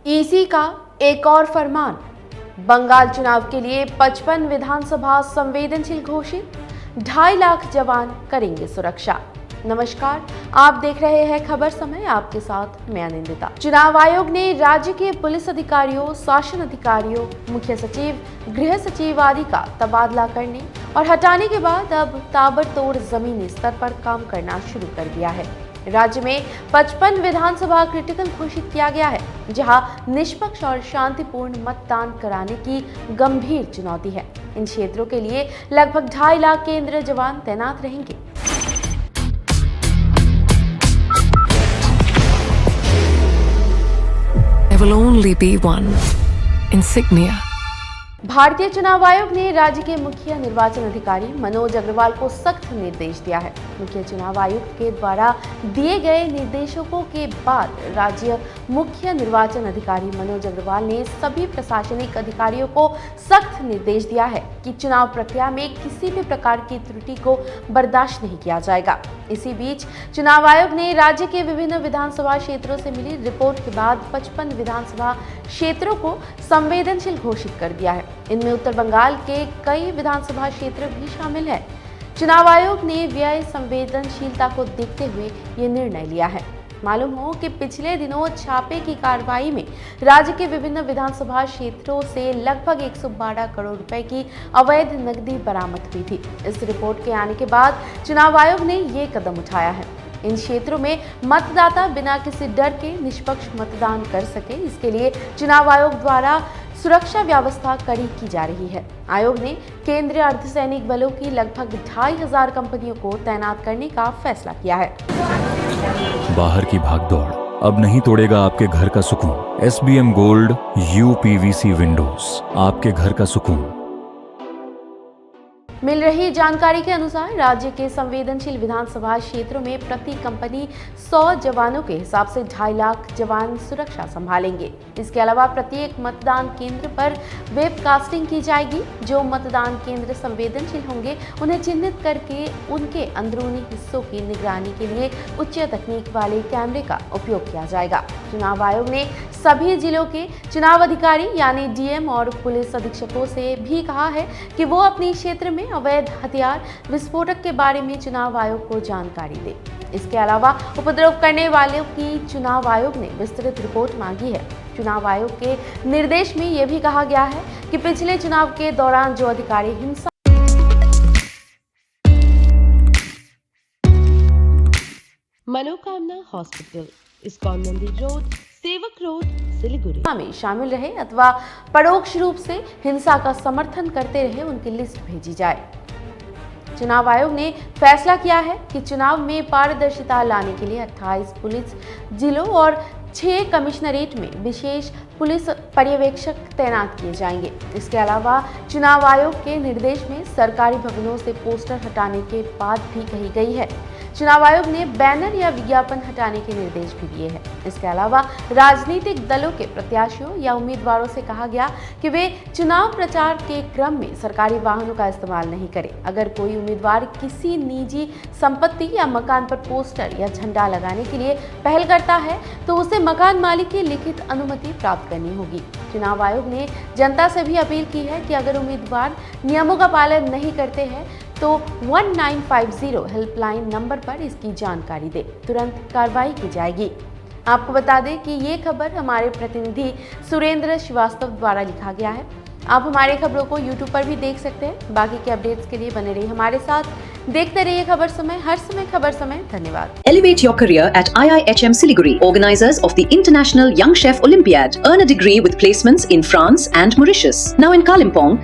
EC का एक और फरमान, बंगाल चुनाव के लिए 55 विधानसभा संवेदनशील घोषित, 2.5 लाख जवान करेंगे सुरक्षा। नमस्कार, आप देख रहे हैं खबर समय, आपके साथ मैं अनिंदिता। चुनाव आयोग ने राज्य के पुलिस अधिकारियों, शासन अधिकारियों, मुख्य सचिव, गृह सचिव आदि का तबादला करने और हटाने के बाद अब ताबड़तोड़ जमीनी स्तर पर काम करना शुरू कर दिया है। राज्य में 55 विधानसभा क्रिटिकल घोषित किया गया है, जहां निष्पक्ष और शांतिपूर्ण मतदान कराने की गंभीर चुनौती है। इन क्षेत्रों के लिए लगभग 2.5 लाख केंद्रीय जवान तैनात रहेंगे। There will only be one insignia. भारतीय चुनाव आयोग ने राज्य के मुख्य निर्वाचन अधिकारी मनोज अग्रवाल को सख्त निर्देश दिया है। मुख्य चुनाव आयुक्त के द्वारा दिए गए निर्देशों के बाद राज्य मुख्य निर्वाचन अधिकारी मनोज अग्रवाल ने सभी प्रशासनिक अधिकारियों को सख्त निर्देश दिया है कि चुनाव प्रक्रिया में किसी भी प्रकार की त्रुटि को बर्दाश्त नहीं किया जाएगा। इसी बीच चुनाव आयोग ने राज्य के विभिन्न विधानसभा क्षेत्रों से मिली रिपोर्ट के बाद 55 विधानसभा क्षेत्रों को संवेदनशील घोषित कर दिया है। इनमें उत्तर बंगाल के कई विधानसभा क्षेत्र भी शामिल है। चुनाव आयोग ने व्यय संवेदनशीलता को देखते हुए ये निर्णय लिया है। मालूम हो कि पिछले दिनों छापे की कार्रवाई में राज्य के विभिन्न विधानसभा क्षेत्रों से लगभग 112 करोड़ रुपए की अवैध नकदी बरामद हुई थी। इस रिपोर्ट के आने के बाद चुनाव आयोग ने ये कदम उठाया है। इन क्षेत्रों में मतदाता बिना किसी डर के निष्पक्ष मतदान कर सके, इसके लिए चुनाव आयोग द्वारा सुरक्षा व्यवस्था कड़ी की जा रही है। आयोग ने केंद्रीय अर्धसैनिक बलों की लगभग 2,500 कंपनियों को तैनात करने का फैसला किया है। बाहर की भागदौड़ अब नहीं तोड़ेगा आपके घर का सुकून। SBM गोल्ड UPVC विंडोज, आपके घर का सुकून। मिल रही जानकारी के अनुसार राज्य के संवेदनशील विधानसभा क्षेत्रों में प्रति कंपनी 100 जवानों के हिसाब से 2.5 लाख जवान सुरक्षा संभालेंगे। इसके अलावा प्रत्येक मतदान केंद्र पर वेबकास्टिंग की जाएगी। जो मतदान केंद्र संवेदनशील होंगे उन्हें चिन्हित करके उनके अंदरूनी हिस्सों की निगरानी के लिए उच्च तकनीक वाले कैमरे का उपयोग किया जाएगा। चुनाव आयोग ने सभी जिलों के चुनाव अधिकारी यानी DM और पुलिस अधीक्षकों से भी कहा है कि वो अपने क्षेत्र में अवैध हथियार विस्फोटक के बारे में चुनाव आयोग को जानकारी दे। इसके अलावा उपद्रव करने वालों की चुनाव आयोग ने विस्तृत रिपोर्ट मांगी है। चुनाव आयोग के निर्देश में यह भी कहा गया है कि पिछले चुनाव के दौरान जो अधिकारी हिंसा मनोकामना हॉस्पिटल, इस्कॉन मंदिर रोड, सेवक रोड, सिलीगुड़ी में शामिल रहे अथवा परोक्ष रूप से हिंसा का समर्थन करते रहे, उनकी लिस्ट भेजी जाए। चुनाव आयोग ने फैसला किया है कि चुनाव में पारदर्शिता लाने के लिए 28 पुलिस जिलों और 6 कमिश्नरेट में विशेष पुलिस पर्यवेक्षक तैनात किए जाएंगे। इसके अलावा चुनाव आयोग के निर्देश में सरकारी भवनों से पोस्टर हटाने के बात भी कही गई है। चुनाव आयोग ने बैनर या विज्ञापन हटाने के निर्देश भी दिए हैं। इसके अलावा राजनीतिक दलों के प्रत्याशियों या उम्मीदवारों से कहा गया कि वे चुनाव प्रचार के क्रम में सरकारी वाहनों का इस्तेमाल नहीं करें। अगर कोई उम्मीदवार किसी निजी संपत्ति या मकान पर पोस्टर या झंडा लगाने के लिए पहल करता है तो उसे मकान मालिक की लिखित अनुमति प्राप्त करनी होगी। चुनाव आयोग ने जनता से भी अपील की है कि अगर उम्मीदवार नियमों का पालन नहीं करते हैं तो 1950 हेल्पलाइन नंबर पर इसकी जानकारी दे, तुरंत कार्रवाई की जाएगी। आपको बता दें कि ये खबर हमारे प्रतिनिधि सुरेंद्र श्रीवास्तव द्वारा लिखा गया है। आप हमारे खबरों को YouTube पर भी देख सकते हैं। बाकी के अपडेट्स के लिए बने रहिए हमारे साथ, देखते रहिए खबर समय, हर समय खबर समय। धन्यवाद। Elevate your career at IIHM Siliguri, organizers of the International Young Chef Olympiad. Earn a degree with placements in France and Mauritius. Now in Kalimpong,